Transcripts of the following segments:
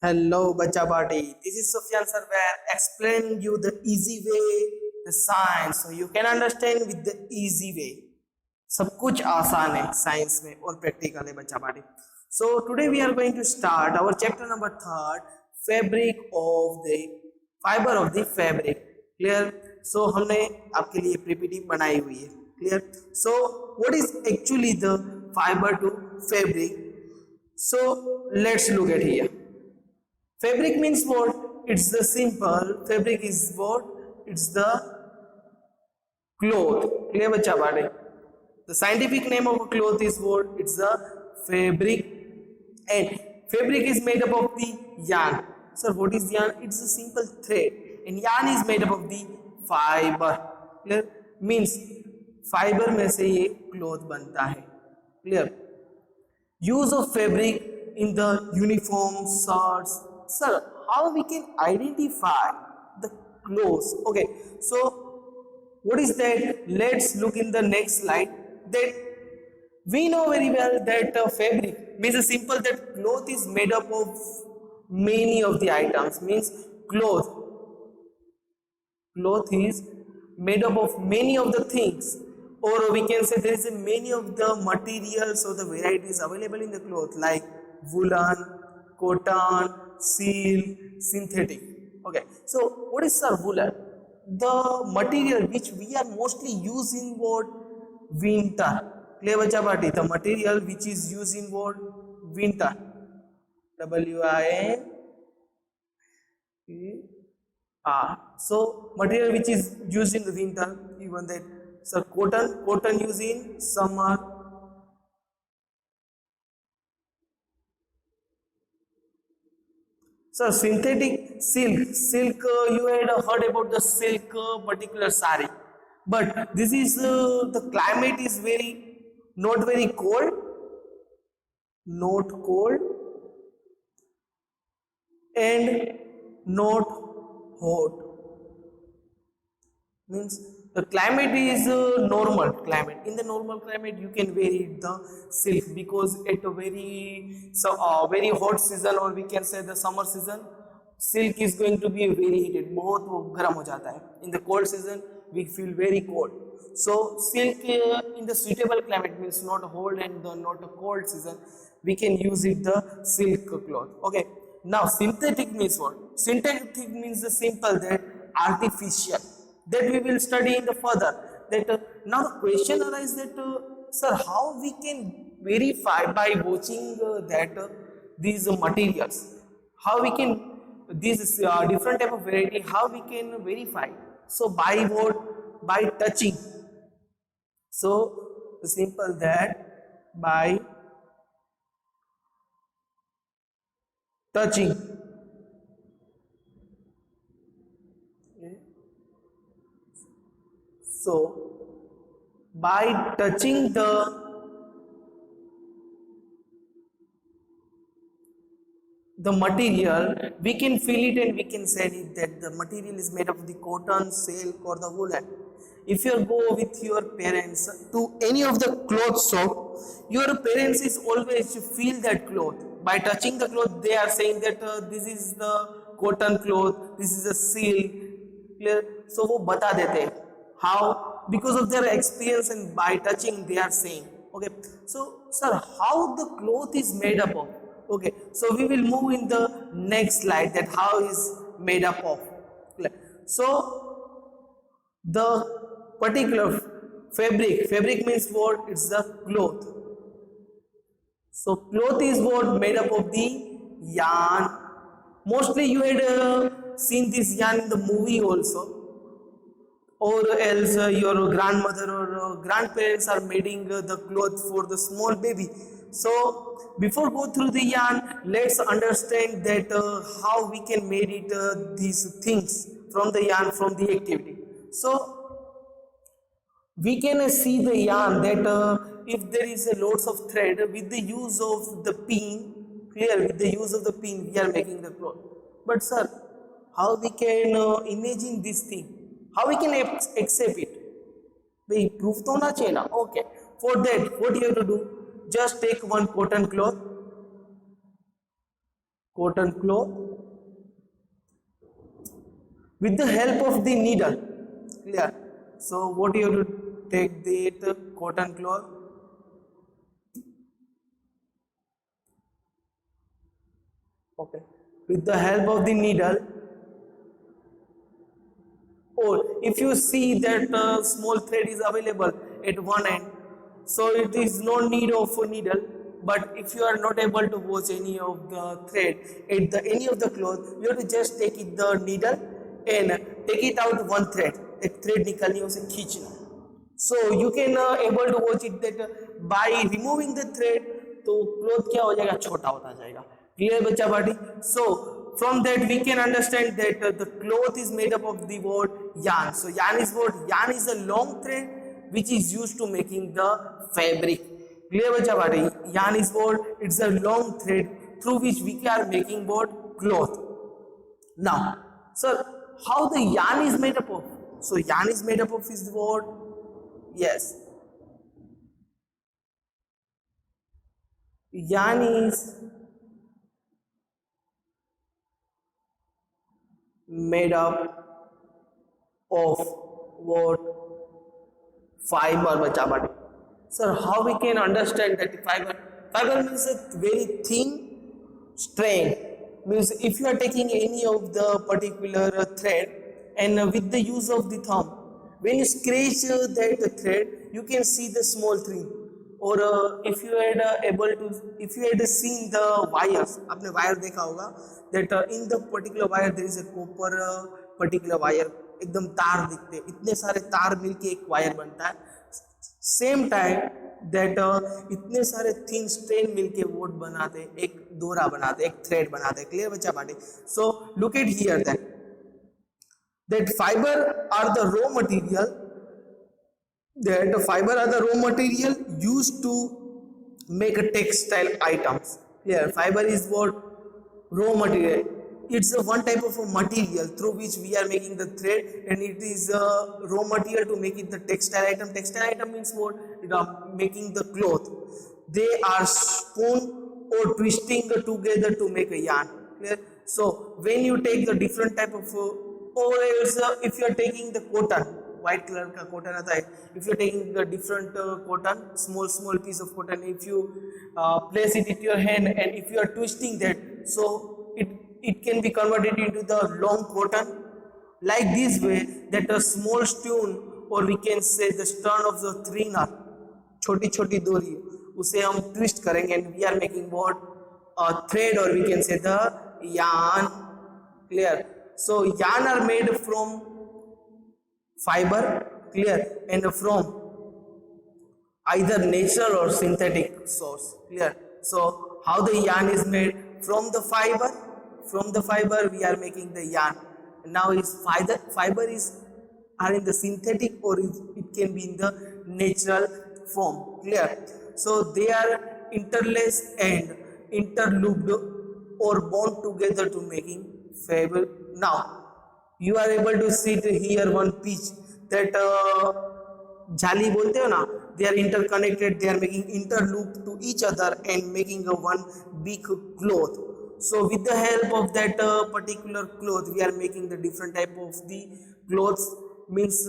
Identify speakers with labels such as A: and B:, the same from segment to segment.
A: Hello, Bacha Party. This is Sufyan Sarwar explaining you the easy way, the science, so you can understand with the easy way. सब कुछ आसान है science में और practical है बच्चा party. So today we are going to start our chapter number third, fabric of the fiber of the fabric. Clear? So हमने आपके लिए PPT बनाई हुई है. Clear? So what is actually the fiber to fabric? So let's look at here. Fabric means what? It's the simple. Fabric is what? It's the cloth. Clear बच्चा बाटे. The scientific name of a cloth is what? It's the fabric. And fabric is made up of the yarn. Sir, what is yarn? It's a simple thread. And yarn is made up of the fiber. Clear? Means fiber में से ये cloth बनता है. Clear? Use of fabric in the uniform, shirts. Sir, how we can identify the clothes? Okay, so what is that? Let's look in the next slide. That we know very well that fabric means a simple that cloth is made up of many of the items. Means cloth is made up of many of the things, or we can say there is a many of the materials or the varieties available in the cloth like woolen, cotton, silk, synthetic. Okay, so what is woolen? The material which we are mostly used in what? Winter. Clear bacha party? The material which is used in what? Winter. WIN. So material which is used in the winter, even that. So cotton used in summer. So synthetic silk you had heard about the silk particular sari, but this is the climate is not very cold, and not hot. Means the climate is normal climate. In the normal climate you can wear the silk, because at a very hot season, or we can say the summer season, silk is going to be very heated, बहुत वो गर्म हो जाता है. In the cold season we feel very cold. So silk in the suitable climate, means not hot and not a cold season, we can use it the silk cloth. Okay, now synthetic means what? Synthetic means the simple that artificial, that we will study in the further. That now the question arises that sir, how we can verify by watching that these materials, how we can these different type of variety, how we can verify? So by what? By touching. So the simple that by touching. So by touching the material, we can feel it and we can say it that the material is made of the cotton, silk, or the woolen. If you go with your parents to any of the cloth shop, your parents is always to feel that cloth. By touching the cloth, they are saying that this is the cotton cloth, this is a silk. Clear? So वो बता देते हैं. How? Because of their experience, and by touching they are saying. Okay, so sir, how the cloth is made up of? Okay, so we will move in the next slide that how is made up of. So the particular fabric means what? It's the cloth. So cloth is what? Made up of the yarn. Mostly you had seen this yarn in the movie also, or else your grandmother or grandparents are making the cloth for the small baby. So before go through the yarn, let's understand that how we can make it these things from the yarn, from the activity. So we can see the yarn that if there is a lots of thread, with the use of the pin, clear, with the use of the pin we are making the cloth. But sir, how we can imagine this thing? How we can accept it? भाई proof तो होना चाहिए ना. Okay, for that what you have to do? Just take one cotton cotton cloth with the help of the needle. Clear? So what you have to take the cotton cloth, okay, with the help of the needle, or if you see that small thread is available at one end, so it is no need of a needle. But if you are not able to watch any of the thread at the any of the cloth, you have to just take it the needle and take it out one thread, एक thread निकालनी है उसे खींचना. So you can able to watch it that by removing the thread तो cloth क्या हो जाएगा, छोटा होता जाएगा. Clear बच्चा party? So from that we can understand that the cloth is made up of the word yarn. So yarn is what? Yarn is a long thread which is used to making the fabric. Clear बच्चा party? Yarn is what? It's a long thread through which we are making what? Cloth. Now, sir, how the yarn is made up of? So yarn is made up of is what? Yes. Yarn is made up of what? Fiber, bacha bati. Sir, how we can understand that fiber? Fiber means a very thin strand. Means if you are taking any of the particular thread and with the use of the thumb, when you scratch that thread, you can see the small thing. Or if you had if you had seen the wires, आपने wire देखा होगा that in the particular wire there is a copper particular wire, एकदम तार दिखते हैं, इतने सारे तार मिलके एक वायर बनता है. सेम टाइम दैट इतने सारे थिन स्ट्रेन मिलके वोट बनाते, एक डोरा बनाते, एक थ्रेड बनाते. क्लियर बच्चा party? So look at here that fiber are the raw material, that fiber are the raw material used to make a textile items. Clear? Fiber is what? Raw material. It's a one type of a material through which we are making the thread, and it is a raw material to make it the textile item. Textile item means what? Making the cloth. They are spun or twisting together to make a yarn. Clear? So when you take the different type of or else if you are taking the cotton, white color का cotton आता है, if you are taking the different cotton, small piece of cotton, if you place it in your hand and if you are twisting that, so it can be converted into the long cotton like this way, that a small stone or we can say the stern of the three knot, छोटी छोटी डोरी, उसे हम twist करेंगे and we are making what? A thread, or we can say the yarn. Clear? So yarn are made from fiber. Clear? And from either natural or synthetic source. Clear? So how the yarn is made? From the fiber. From the fiber we are making the yarn. Now is fiber is are in the synthetic or it can be in the natural form. Clear? So they are interlaced and interlooped or bound together to making fabric. Now you are able to see here one piece that jali bolte ho na, they are interconnected, they are making interloop to each other and making a one big cloth. So with the help of that particular cloth we are making the different type of the clothes. Means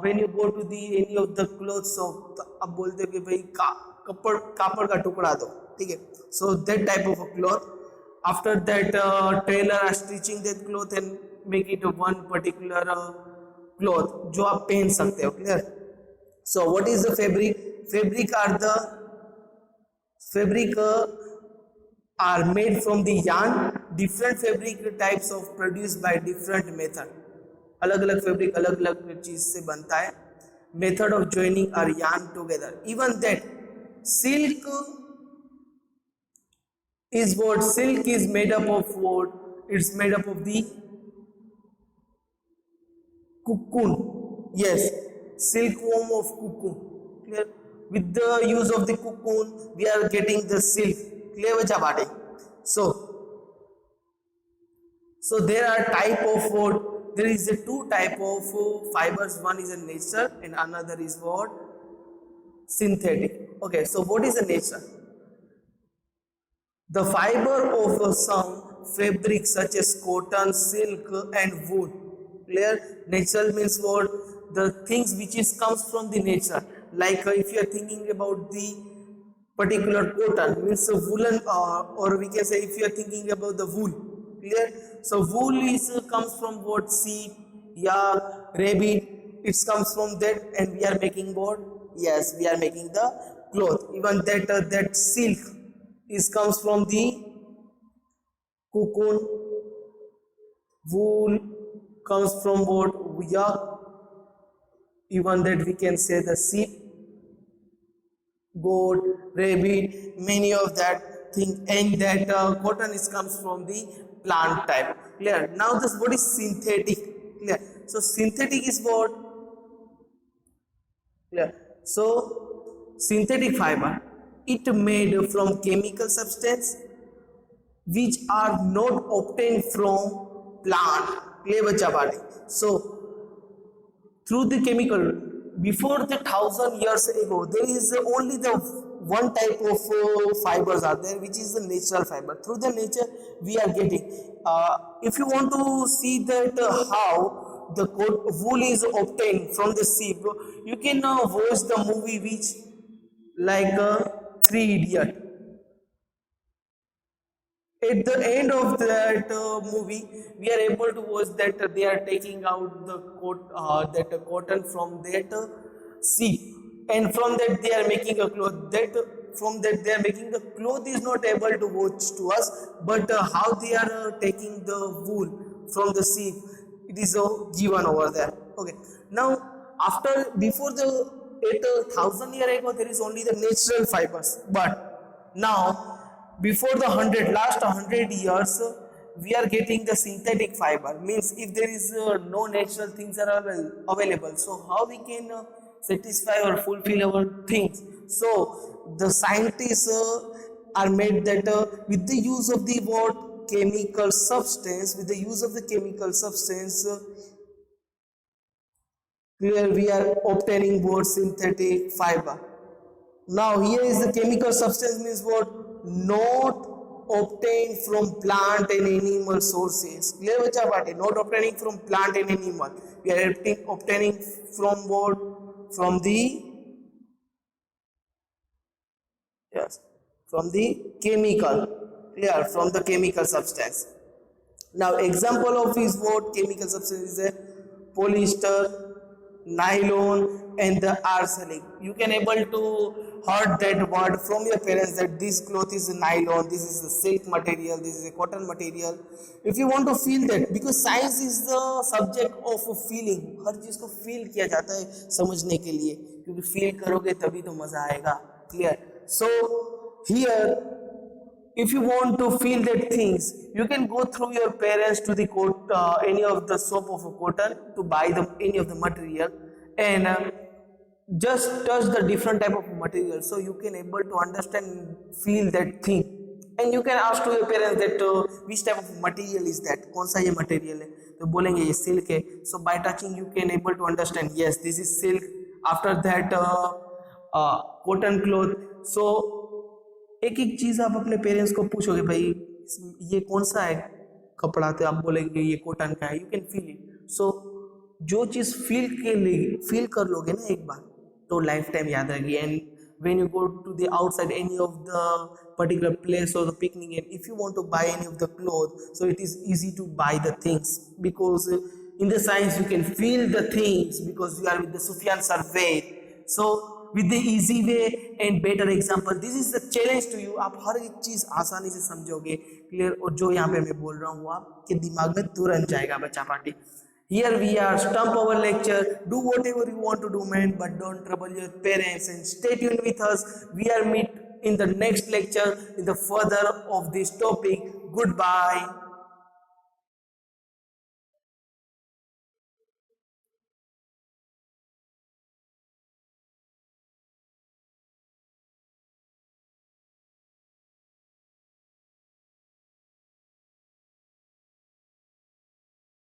A: when you go to the any of the clothes shop, अब बोलते हो कि भाई कापड़ का टुकड़ा दो, ठीक है. So that type of a cloth. After that tailor are stitching that cloth and make it one particular cloth जो आप पहन सकते हो. Clear? So what is the fabric? Fabric are made from the yarn. Different fabric types of produced by different method. अलग अलग fabric अलग अलग चीज से बनता है. Method of joining are yarn together. Even that silk is what? Silk is made up of what? It's made up of the cocoon. Yes, silkworm of cocoon. Clear? With the use of the cocoon we are getting the silk. Clear बच्चा बाटे? So there are type of what? There is a two type of fibers. One is a natural and another is what? Synthetic. Okay, so what is a natural? The fiber of some fabrics such as cotton, silk, and wool. Clear? Natural means what? The things which is comes from the nature. Like if you are thinking about the particular cotton, means a woolen, or we can say if you are thinking about the wool. Clear? So wool is comes from what? Sheep, yak, rabbit. It comes from that, and we are making what? Yes, we are making the cloth. Even that silk is comes from the cocoon. Wool comes from what? Yak. Even that we can say the sheep, goat, rabbit, many of that thing, and that cotton is comes from the plant type. Clear? Now this what is synthetic? Clear? So synthetic is what? Clear? So synthetic fiber, it made from chemical substance which are not obtained from plant. Clear बच्चा बाटी? So through the chemical, before the 1,000 years ago, there is only the one type of fibers are there, which is the natural fiber. Through the nature we are getting. If you want to see that how the wool is obtained from the sheep, you can watch the movie which like Three Idiot. At the end of that movie, we are able to watch that they are taking out the cotton from that sheep, and from that they are making a cloth. That from that they are making the cloth is not able to watch to us, but how they are taking the wool from the sheep, it is given over there. Okay. Now after before the 1,000 years ago, there is only the natural fibers, but now before the last 100 years, we are getting the synthetic fiber. Means if there is no natural things are available, so how we can satisfy or fulfill our things? So the scientists are made that with the use of the what? Chemical substance, with the use of the chemical substance, here we are obtaining what? Synthetic fiber. Now here is the chemical substance means what? Not obtained from plant and animal sources. Clear बच्चा बाटे? Not obtaining from plant and animal. We are obtaining from what? From the yes, from the chemical. Clear? From the chemical substance. Now example of is what? Chemical substance is a polyester, nylon, and the arsenic. You can able to heard that word from your parents that this cloth is nylon, this is a silk material, this is a cotton material. If you want to feel that, because science is the subject of feeling, हर चीज को feel किया जाता है समझने के लिए, क्योंकि feel करोगे तभी तो मजा आएगा. Clear? So here, if you want to feel that things, you can go through your parents to the coat, any of the shop of a cotton to buy them any of the material, and just touch the different type of material, so you can able to understand, feel that thing, and you can ask to your parents that which type of material is that, कौन सा ये material है, तो बोलेंगे ये silk है. So by touching you can able to understand, yes, this is silk. After that cotton cloth. So एक एक चीज आप अपने पेरेंट्स को पूछोगे, भाई ये कौन सा है कपड़ा, तो आप बोलेंगे ये कॉटन का है. You can feel it. So जो चीज फील कर लोगे ना एक बार, तो लाइफ टाइम याद रहेगी. And when you go to the outside any of the particular place or the picnic, and if you want to buy any of the clothes, so it is easy to buy the things, because in the science you can feel the things, because you are with the Sufyan survey. So with the easy way and better example, this is the challenge to you. आप हर एक चीज आसानी से समझोगे. Clear? और जो यहाँ पे मैं बोल रहा हूँ वो आपके दिमाग में तुरंत जाएगा बच्चा party. Here we are, stump our lecture. Do whatever you want to do, man, but don't trouble your parents. And stay tuned with us. We are meet in the next lecture in the further of this topic. Goodbye.